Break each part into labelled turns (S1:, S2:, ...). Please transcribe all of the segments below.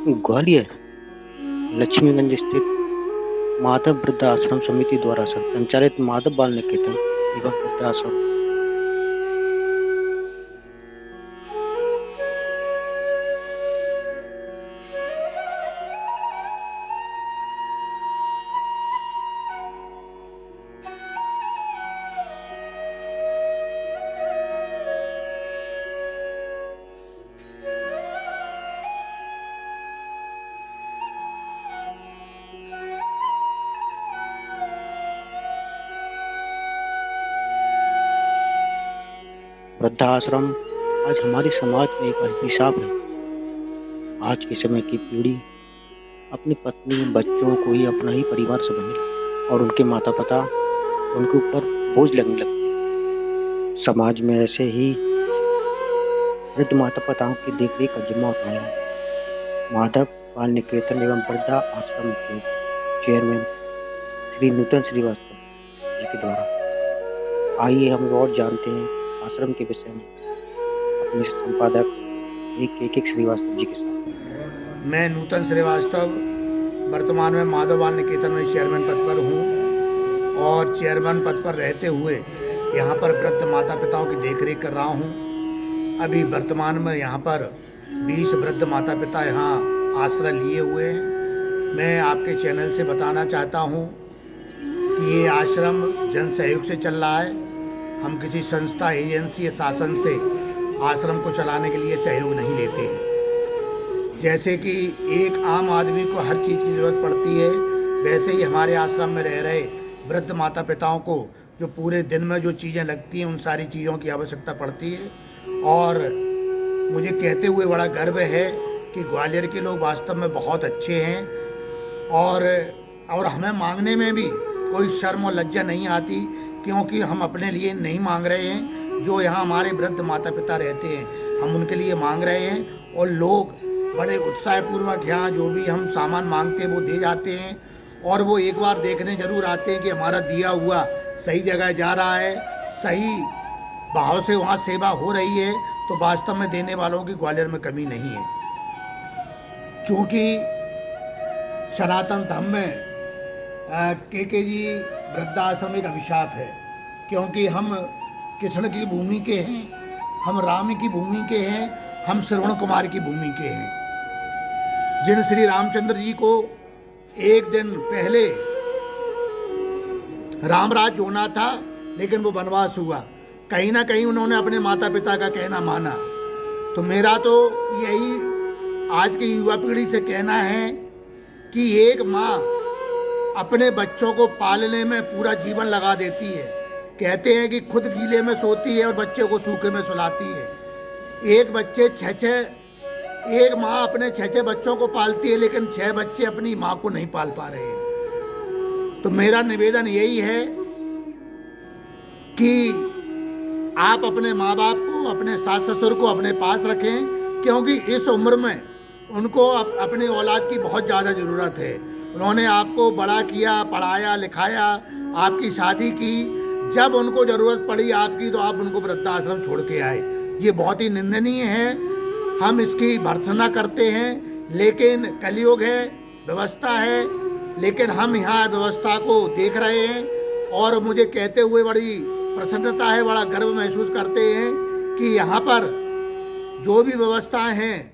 S1: ग्वालियर लक्ष्मीगंज स्थित माधव वृद्धाश्रम समिति द्वारा संचालित माधव बाल निकेतन एवं वृद्धाश्रम वृद्धाश्रम आज हमारे समाज में एक अभिशाप है। आज के समय की पीढ़ी अपनी पत्नी बच्चों को ही अपना ही परिवार समझ और उनके माता पिता उनके ऊपर बोझ लगने लगते हैं। समाज में ऐसे ही वृद्ध माता पिताओं की देखरेख का जिम्मा उठाया माधव बाल निकेतन एवं वृद्धा आश्रम के चेयरमैन श्री नूतन श्रीवास्तव जी के द्वारा। आइए हम और जानते हैं आश्रम के विषय में अपने संपादक एक श्रीवास्तव जी के साथ।
S2: मैं नूतन श्रीवास्तव वर्तमान में माधव बाल निकेतन में चेयरमैन पद पर हूँ और चेयरमैन पद पर रहते हुए यहाँ पर वृद्ध माता पिताओं की देखरेख कर रहा हूँ। अभी वर्तमान में यहाँ पर 20 वृद्ध माता पिता यहाँ आश्रय लिए हुए हैं। मैं आपके चैनल से बताना चाहता हूँ कि ये आश्रम जन सहयोग से चल रहा है। हम किसी संस्था एजेंसी या शासन से आश्रम को चलाने के लिए सहयोग नहीं लेते हैं। जैसे कि एक आम आदमी को हर चीज़ की ज़रूरत पड़ती है, वैसे ही हमारे आश्रम में रह रहे वृद्ध माता पिताओं को जो पूरे दिन में जो चीज़ें लगती हैं उन सारी चीज़ों की आवश्यकता पड़ती है। और मुझे कहते हुए बड़ा गर्व है कि ग्वालियर के लोग वास्तव में बहुत अच्छे हैं और हमें मांगने में भी कोई शर्म और लज्जा नहीं आती, क्योंकि हम अपने लिए नहीं मांग रहे हैं। जो यहाँ हमारे वृद्ध माता पिता रहते हैं हम उनके लिए मांग रहे हैं और लोग बड़े उत्साहपूर्वक यहाँ जो भी हम सामान मांगते हैं वो दे जाते हैं और वो एक बार देखने ज़रूर आते हैं कि हमारा दिया हुआ सही जगह जा रहा है, सही भाव से वहाँ सेवा हो रही है। तो वास्तव में देने वालों की ग्वालियर में कमी नहीं है, क्योंकि सनातन धर्म में के जी वृद्धाश्रम एक अभिशाप है। क्योंकि हम कृष्ण की भूमि के हैं, हम राम की भूमि के हैं, हम श्रवण कुमार की भूमि के हैं। जिन श्री रामचंद्र जी को एक दिन पहले रामराज होना था लेकिन वो वनवास हुआ, कहीं ना कहीं उन्होंने अपने माता पिता का कहना माना। तो मेरा तो यही आज की युवा पीढ़ी से कहना है कि एक माँ अपने बच्चों को पालने में पूरा जीवन लगा देती है। कहते हैं कि खुद गीले में सोती है और बच्चे को सूखे में सुलाती है। एक माँ अपने 6 बच्चों को पालती है, लेकिन 6 बच्चे अपनी माँ को नहीं पाल पा रहे हैं। तो मेरा निवेदन यही है कि आप अपने माँ बाप को, अपने सास ससुर को अपने पास रखें, क्योंकि इस उम्र में उनको अपनी औलाद की बहुत ज़्यादा ज़रूरत है। उन्होंने आपको बड़ा किया, पढ़ाया लिखाया, आपकी शादी की, जब उनको ज़रूरत पड़ी आपकी तो आप उनको वृद्धाश्रम छोड़ के आए। ये बहुत ही निंदनीय है। हम इसकी भर्त्सना करते हैं, लेकिन कलयुग है, व्यवस्था है, लेकिन हम यहाँ व्यवस्था को देख रहे हैं और मुझे कहते हुए बड़ी प्रसन्नता है, बड़ा गर्व महसूस करते हैं कि यहाँ पर जो भी व्यवस्थाएं हैं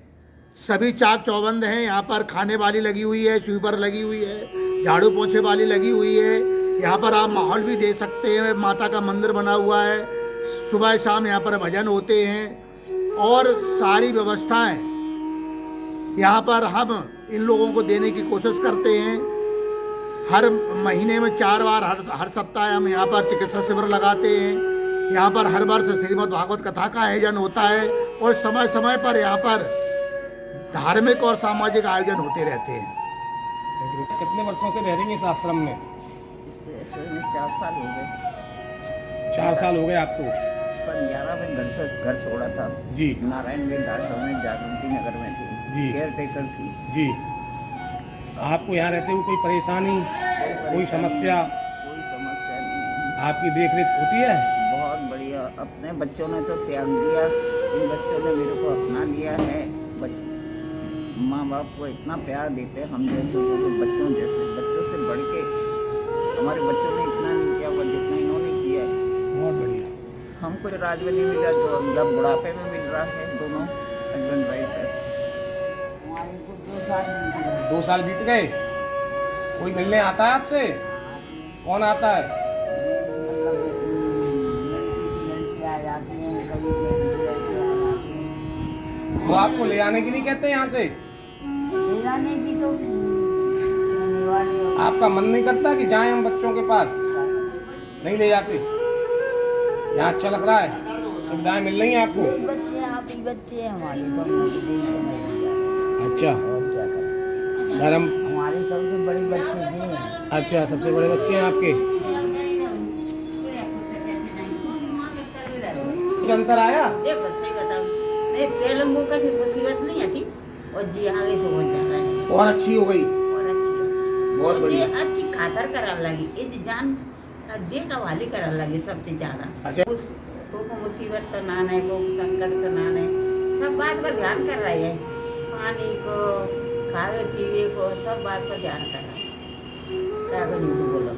S2: सभी चाक चौबंद हैं। यहाँ पर खाने वाली लगी हुई है, स्वीपर लगी हुई है, झाड़ू पोछे वाली लगी हुई है। यहाँ पर आप माहौल भी दे सकते हैं, माता का मंदिर बना हुआ है, सुबह शाम यहाँ पर भजन होते हैं और सारी व्यवस्थाएं यहाँ पर हम इन लोगों को देने की कोशिश करते हैं। हर महीने में 4 बार हर सप्ताह हम यहाँ पर चिकित्सा शिविर लगाते हैं। यहाँ पर हर वर्ष श्रीमद् भागवत कथा का आयोजन होता है और समय समय पर यहाँ पर धार्मिक और सामाजिक आयोजन होते रहते हैं।
S3: कितने वर्षों से रह रही हैं इस आश्रम में?
S4: 4 साल हो गए।
S3: 4 साल हो गए आपको?
S4: 11 में घर छोड़ा था
S3: जी।
S4: नारायण गंज आश्रम में जागृति नगर में थी
S3: जी,
S4: केयर टेकर थी
S3: जी। आपको यहाँ रहते हुए कोई परेशानी, कोई समस्या?
S4: कोई समस्या नहीं।
S3: आपकी देखरेख होती है?
S4: बहुत बढ़िया। अपने बच्चों ने तो त्याग दिया, इन बच्चों ने मेरे को अपना लिया है। माँ बाप को इतना प्यार देते हैं, हम जैसे लोग बच्चों जैसे, बच्चों से बढ़ के हमारे बच्चों ने इतना नहीं किया वो जितना इन्होंने किया है।
S3: बहुत बढ़िया।
S4: हमको राज में नहीं मिला जो जब बुढ़ापे में मिल रहा है, दोनों हस्बैंड वाइफ है। हमारे को 2 साल
S3: 2 साल बीत गए, कोई मिलने आता है आपसे? कौन आता है?
S4: आ जाती हैं, कभी लड़के आ जाते हैं।
S3: वो आपको ले आने की नहीं कहते यहाँ से?
S4: ले जाने की तो आने वाले हो।
S3: आपका मन नहीं करता कि जाएं हम बच्चों के पास? नहीं ले जाते? यहाँ अच्छा लग रहा है, सुविधाएं मिल रही हैं आपको?
S4: बच्चे आप ही बच्चे हैं हमारे, तो हमने तो नहीं समझ लिया।
S3: अच्छा,
S4: और क्या करें,
S3: धर्म।
S4: हमारे सबसे बड़े बच्चे ये हैं।
S3: अच्छा, सबसे बड़े बच्चे हैं आपके? कुछ अंतर आया?
S5: देखो सही बताऊं, नहीं पहले मौका की मुसीबत नहीं आती और जी आगे से बहुत ज्यादा है
S3: और अच्छी हो गई?
S5: और अच्छी है।
S3: बहुत
S5: और
S3: बढ़िया।
S5: ये अच्छी खातर कराने लगी, ये जान दे का वाली कराने लगी सबसे ज्यादा।
S3: अच्छा।
S5: को मुसीबत तो ना है, को संकट तो ना है, सब बात पर ध्यान कर रही है, पानी को, खावे पीवे को, सब बात पर ध्यान कर रहा है। क्या करूँ तो बोलो।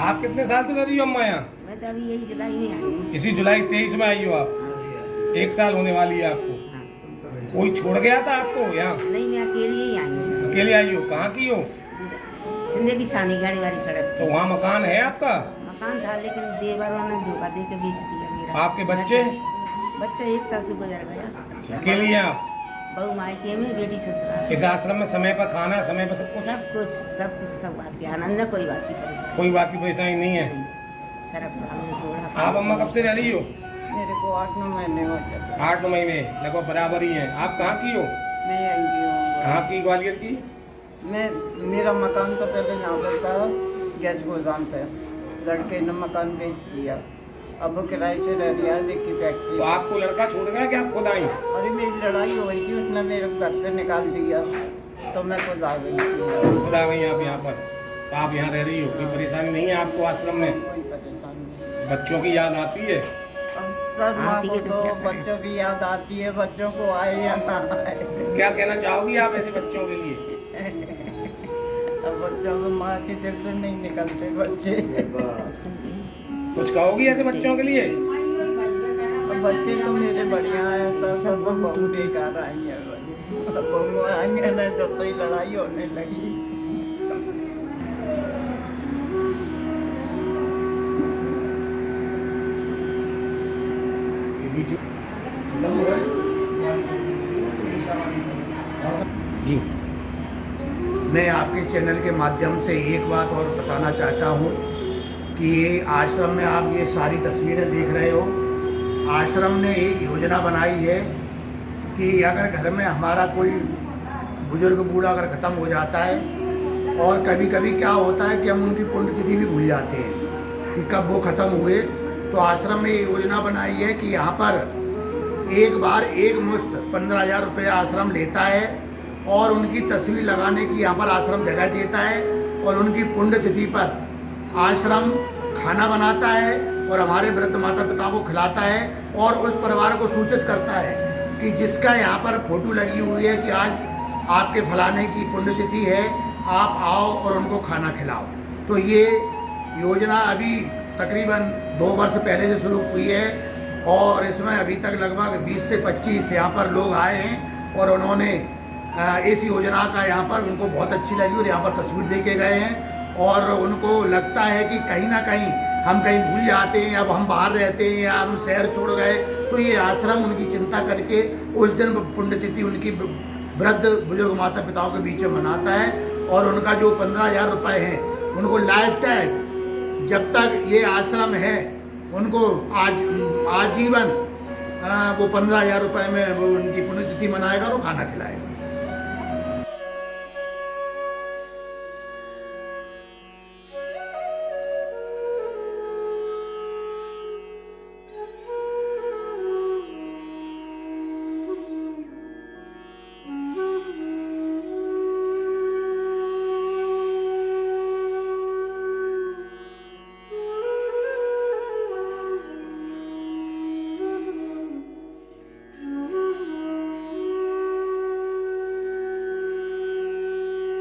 S3: आप कितने साल से रह रही हो अम्मा यहाँ?
S5: मैं तो अभी यही जुलाई में आई हूँ।
S3: इसी जुलाई 23 में आई हो आप? 1 साल होने वाली है आपको। कोई छोड़ गया था आपको यहाँ?
S5: नहीं, मैं अकेली ही आई हूँ।
S3: अकेले आई हो? कहाँ की हो?
S5: जिंदगी सानी गाड़ी वाली सड़क
S3: तो वहाँ मकान है आपका?
S5: मकान था, लेकिन देवरों ने धोखा दे के बेच दिया मेरा।
S3: आपके बच्चे?
S5: बच्चा एक था, से गुजर गया।
S3: अच्छा, अकेली हैं आप?
S5: बहू मायके में, बेटी ससुराल।
S3: इस आश्रम में समय पर खाना, समय पर सब कुछ?
S5: सब बात की आनंद है, कोई बात की परेशानी।
S3: कोई बात की परेशानी नहीं है?
S5: सरफ सामने सोड़ा।
S3: आप अम्मा कब से रह रही हो?
S4: मेरे को 8-9 महीने हो गए।
S3: 8 महीने, लगभग बराबर ही हैं। आप कहाँ की हो?
S4: मैं यहीं की हूँ।
S3: कहाँ की? ग्वालियर की?
S4: मेरा मकान तो पहले यहाँ पर था, गैस गोदाम पे। लड़के ने मकान बेच दिया, अब वो किराए से रह रहा है विक्की फैक्ट्री।
S3: तो आपको लड़का छोड़ गया कि आप खुद आई?
S4: अरे मेरी लड़ाई हो गई थी, उसने मेरे को घर से निकाल दिया, तो मैं खुद आ गई थी।
S3: खुद आ गई आप यहाँ पर? तो आप यहाँ रह रही हो, कोई परेशानी नहीं है आपको आश्रम में?
S4: कोई परेशानी नहीं।
S3: बच्चों की याद आती है?
S4: अब सर माँ
S5: आती
S4: को
S5: है तो
S4: तो
S5: क्या करें?
S4: बच्चों की याद आती है, बच्चों को आए या ना आए।
S3: क्या कहना चाहोगी आप ऐसे बच्चों के लिए?
S4: अब बच्चों को माँ के दिल से नहीं निकलते बच्चे।
S3: कुछ कहोगी ऐसे बच्चों के लिए?
S4: अब बच्चे तो मेरे बढ़िया हैं, सब बहुत बेकार आई है। अब बहू आएंगे ना, जब से लड़ाई होने लगी।
S3: जी।
S2: मैं आपके चैनल के माध्यम से एक बात और बताना चाहता हूँ कि ये आश्रम में आप ये सारी तस्वीरें देख रहे हो, आश्रम ने एक योजना बनाई है कि अगर घर में हमारा कोई बुजुर्ग बूढ़ा अगर ख़त्म हो जाता है, और कभी कभी क्या होता है कि हम उनकी पुण्यतिथि भी भूल जाते हैं कि कब वो ख़त्म हुए, तो आश्रम में ये योजना बनाई है कि यहाँ पर एक बार एक मुश्त 15,000 रुपये आश्रम लेता है और उनकी तस्वीर लगाने की यहाँ पर आश्रम जगह देता है, और उनकी पुण्यतिथि पर आश्रम खाना बनाता है और हमारे वृद्ध माता पिता को खिलाता है, और उस परिवार को सूचित करता है कि जिसका यहाँ पर फोटो लगी हुई है कि आज आपके फलाने की पुण्यतिथि है, आप आओ और उनको खाना खिलाओ। तो ये योजना अभी तकरीबन 2 वर्ष पहले से शुरू हुई है, और इसमें अभी तक लगभग 20 से 25 यहाँ पर लोग आए हैं, और उन्होंने इस योजना का यहाँ पर उनको बहुत अच्छी लगी और यहाँ पर तस्वीर दे के गए हैं, और उनको लगता है कि कहीं ना कहीं हम कहीं भूल जाते हैं, अब हम बाहर रहते हैं या हम शहर छोड़ गए, तो ये आश्रम उनकी चिंता करके उस दिन पुण्यतिथि उनकी वृद्ध बुजुर्ग माता पिताओं के बीच में मनाता है, और उनका जो 15,000 रुपये हैं उनको लाइफ टाइम जब तक ये आश्रम है उनको आजीवन वो 15,000 रुपये में वो उनकी पुण्यतिथि मनाएगा और खाना खिलाएगा।